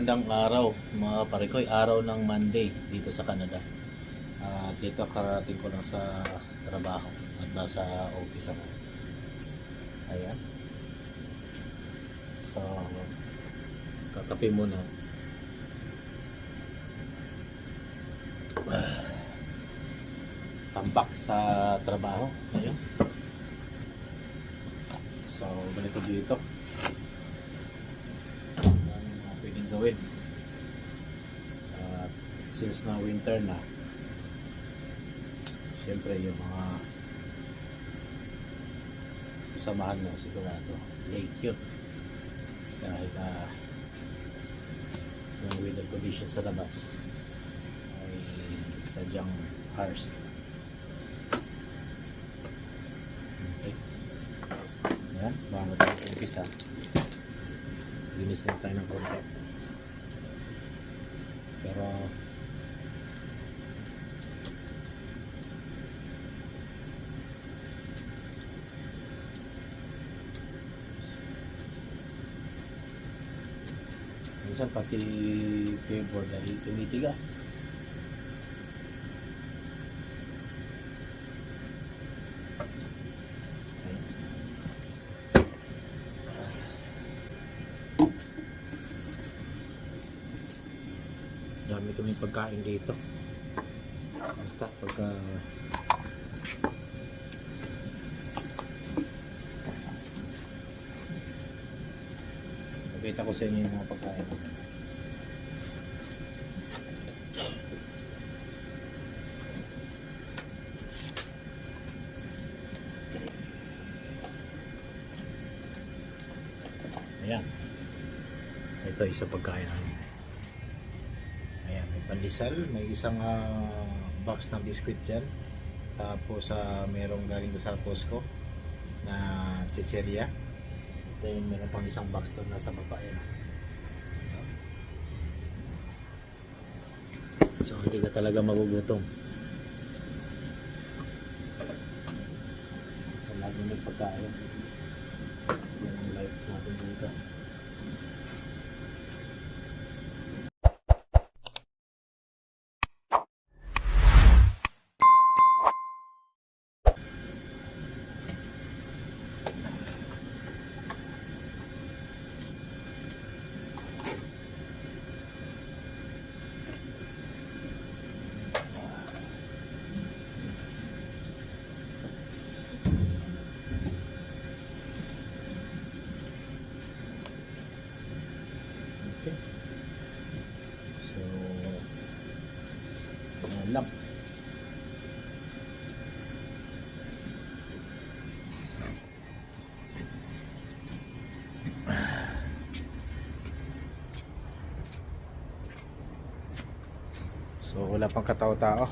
Magandang araw mga parikoy, araw ng Monday dito sa Canada. Dito karating ko lang sa trabaho at nasa office ako. Ayan. So, kakape muna. Tambak sa trabaho. Ayan. So, ganito dito. Pwedeng gawin since na winter na, syempre yung mga samahan mo sigurado late yun dahil yung weather condition sa labas ay sadyang harsh. Okay, yan, bago tayo umpisa, linis na tayo ng konti. Pero minsan pati keyboard ay tumitigas. Dami kaming pagkain dito. Basta pagka pakita ko sa inyo yung mga pagkain. Ayan. Ito isa pagkain namin. Ayan, may pandesal, may isang box ng biscuit dyan. Tapos merong galing sa Costco na chicheria. Then meron pang isang box doon nasa baba. Ayan. So hindi ka talaga magugutom. Sa lagi may pagkain. Yan ang life natin dito. Okay. So, yan lang. So, wala pang katao-tao.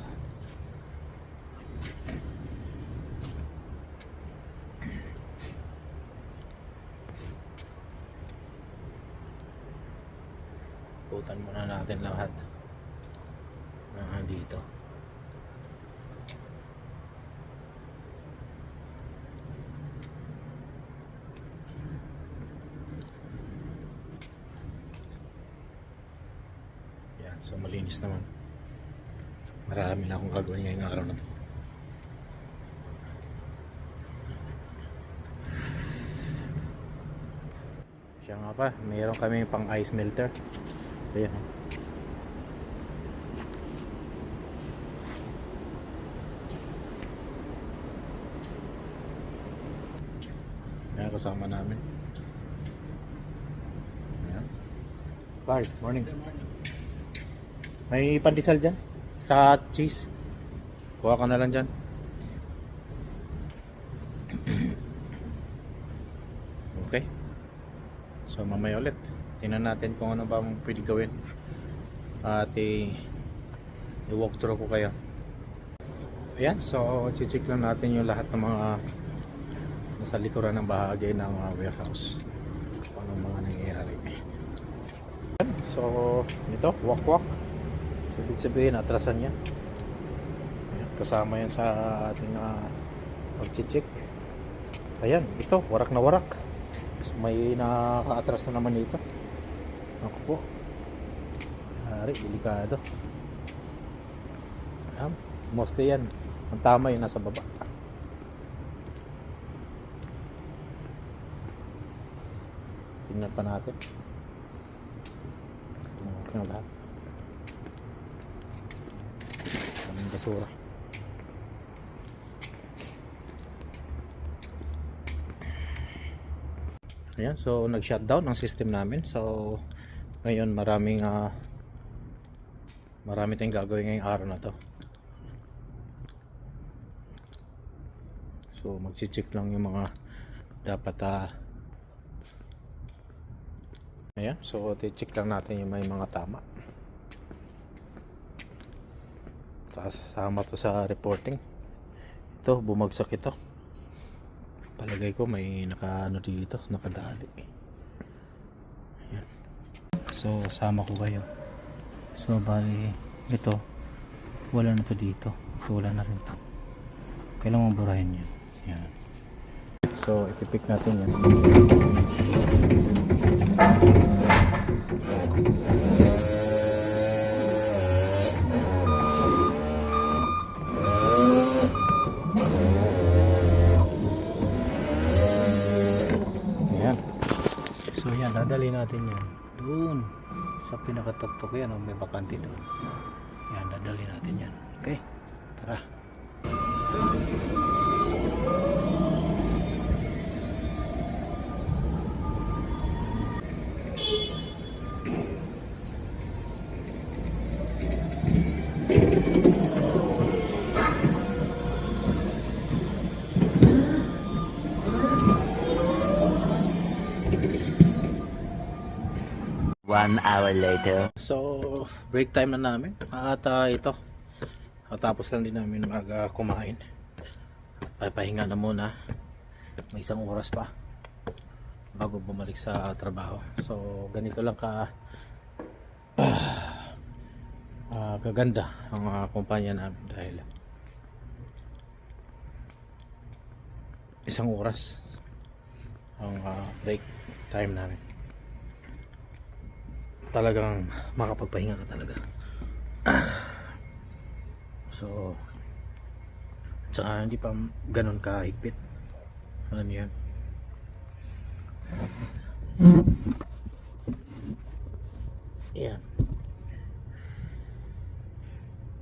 Ikutan muna natin lahat dito. Yan, so malinis naman. Marami na akong gagawin ngayong araw na to. Siya nga pa, mayroon kami pang ice melter. Ayan. Ayan, kasama namin. Ayan. Clark, morning. May pandesal dyan? Tsaka cheese. Kuha ka na lang dyan. Okay. So mamaya ulit. Tingnan natin kung ano ba ang pwede gawin. At i-walk through ko kayo. Ayan, so check lang natin yung lahat ng mga nasa likuran ng bahagi ng warehouse. Kung anong mga nangyayari. So ito, walk. So, ibig sabihin, atrasan yan. Ayan, kasama yan sa ating pag-check. Ayan, ito, warak na warak. So, may naka-atras na naman dito. Ako po. Yari, delikado. Mostly yan. Ang tama yung nasa baba. Tingnan pa natin. Tingnan na lahat. Kaming basura. Ayan, so nag-shutdown ang system namin. So ngayon marami tayong gagawin ngayong araw na to. So magche-check lang yung mga dapat ayan, so i-check lang natin yung may mga tama. Kasama to sa reporting. Ito, bumagsak ito. Palagay ko may nakaano dito, nakadali. Ayan. So sama ko kayo. So bali ito, wala na to dito. Ito, wala na rin to. Kailangan burahin yan. Ayan. So ipipick natin yan. Ayan. So yan, dadali natin yan doon sa pinakatuktok yan, may bakante doon. Yan, dadali natin yan. Okay, tara. One hour later. So, break time na namin. At ito, tapos lang din namin kumain. Papahinga na muna. May isang oras pa bago bumalik sa trabaho. So, ganito lang kaganda ang kumpanya namin dahil isang oras ang break time namin. Talagang makapagpahinga ka talaga. So tsaka hindi pa ganun kahigpit, alam niyo yan. Ayan.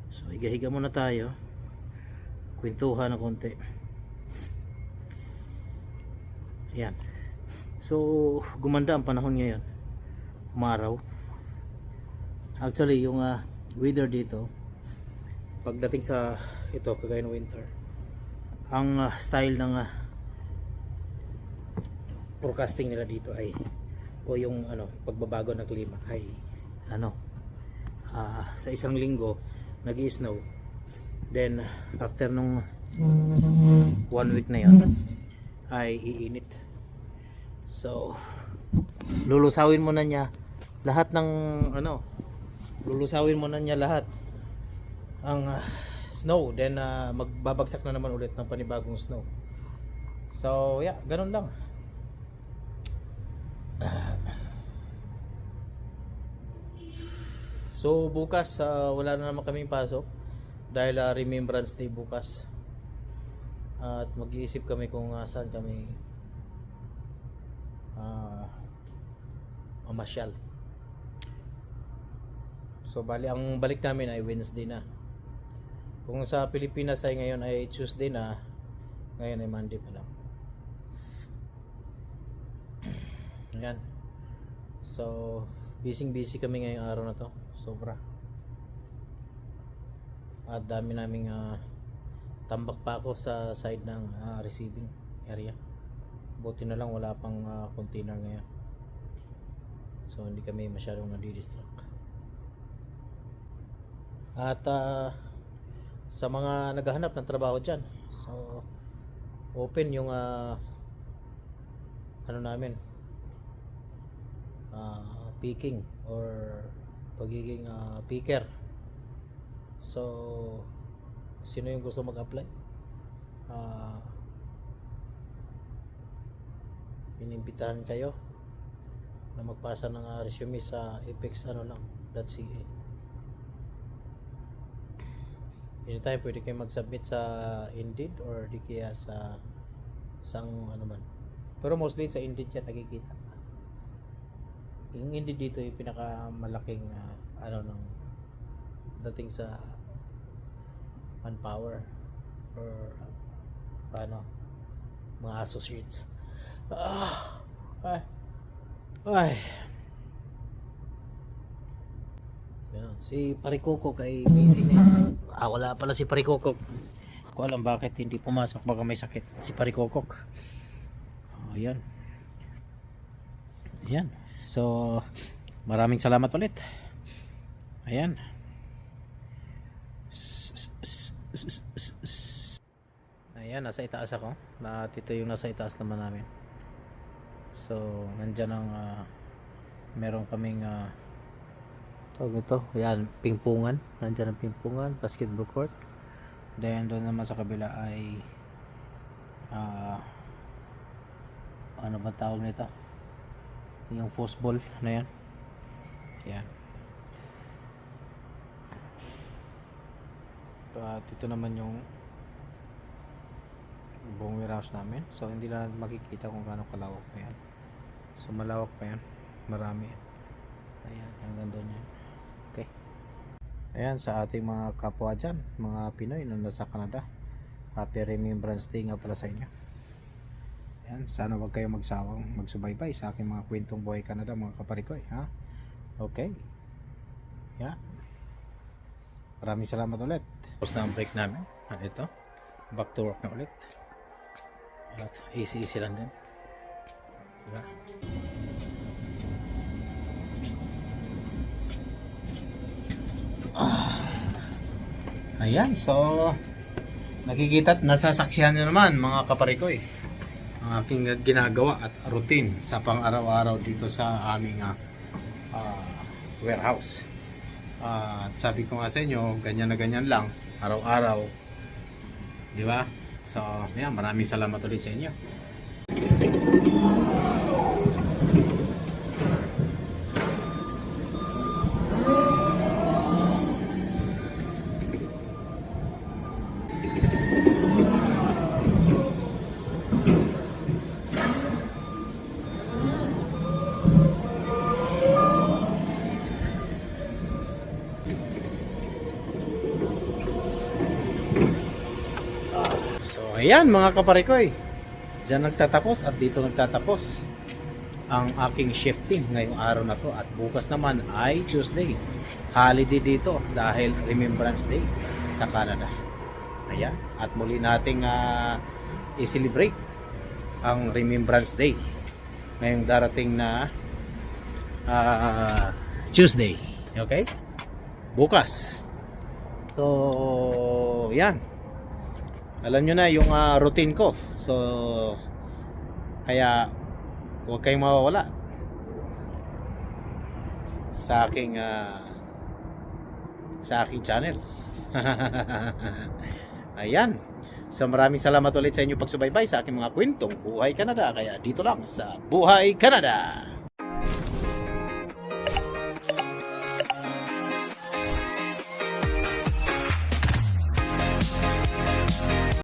So higa-higa muna tayo, kwentuhan na konti. Ayan. So gumanda ang panahon ngayon, umaraw. Actually yung weather dito pagdating sa ito kagaya ng winter, ang style ng forecasting nila dito ay o yung pagbabago ng klima ay sa isang linggo nag-i-snow, then after nung 1 week na yon ay iinit. So lulusawin mo na niya lahat ng ang snow, then magbabagsak na naman ulit ng panibagong snow. So yeah, ganun lang. So bukas wala na naman kaming pasok dahil Remembrance Day bukas, at mag-iisip kami kung saan kami mamasyal. So bali ang balik namin ay Wednesday na. Kung sa Pilipinas ay ngayon ay Tuesday na, ngayon ay Monday pa lang. Ayan. So busy kami ngayong araw na to, sobra. At dami naming tambak pa ako sa side ng receiving area. Buti na lang wala pang container ngayon, so hindi kami masyadong nadidistract. At sa mga naghahanap ng trabaho dyan, so open yung namin, picking or pagiging picker. So sino yung gusto mag-apply, inimbitahan kayo na magpasa ng resume sa apex.ca. anytime pwede kayo mag-submit sa Indeed or di kaya sa sang ano man. Pero mostly sa Indeed yan nakikita. Yung Indeed dito yung pinakamalaking ano ng dating sa manpower or paano mga associates. Ay. Ay. Ganun. Si Parikokok ay busy na. Wala pala si Parikokok. Ko alam bakit hindi pumasok, baka may sakit si Parikokok. Ayan. Ayan. So, maraming salamat ulit. Ayan. Ayan, nasa itaas ako. Ito yung nasa itaas naman namin. So, nandyan ang meron kaming tawag ito. Ayan, pingpungan. Nandyan ang pingpungan, basketball court. Then, doon naman sa kabila ay ano ba tawag nito? Yung foosball na yan. Ayan. At ito naman yung buong warehouse namin. So hindi lang makikita kung gaano kalawak pa yan. So malawak pa yan. Marami. Ayan, hanggang doon yan. Okay. Ayan, sa ating mga kapwa dyan, mga Pinoy na nasa Canada, happy Remembrance Day nga pala sa inyo. Ayan, sana wag kayo magsawang magsubaybay sa aking mga kwentong buhay Canada, mga kaparikoy, ha? Okay. Ayan. Maraming salamat ulit. Tapos na ang break namin. Ito. Back to work na ulit. At easy lang din. Diba? Ayan. So, nakikita at nasasaksihan nyo naman mga kaparikoy ang aking ginagawa at routine sa pang-araw-araw dito sa aming warehouse. At sabi ko nga sa inyo, ganyan na ganyan lang araw-araw, di ba? So, yan, maraming salamat ulit sa inyo. So ayan mga kaparikoy, dyan nagtatapos at dito nagtatapos ang aking shifting ngayong araw na to. At bukas naman ay Tuesday, holiday dito dahil Remembrance Day sa Canada. Ayan, at muli nating i-celebrate ang Remembrance Day ngayong darating na Tuesday. Okay, bukas. So yan, alam nyo na yung routine ko. So kaya huwag kayong mawawala sa aking channel. Ayan. So maraming salamat ulit sa inyo pagsubaybay sa aking mga kwentong Buhay Canada. Kaya dito lang sa Buhay Canada.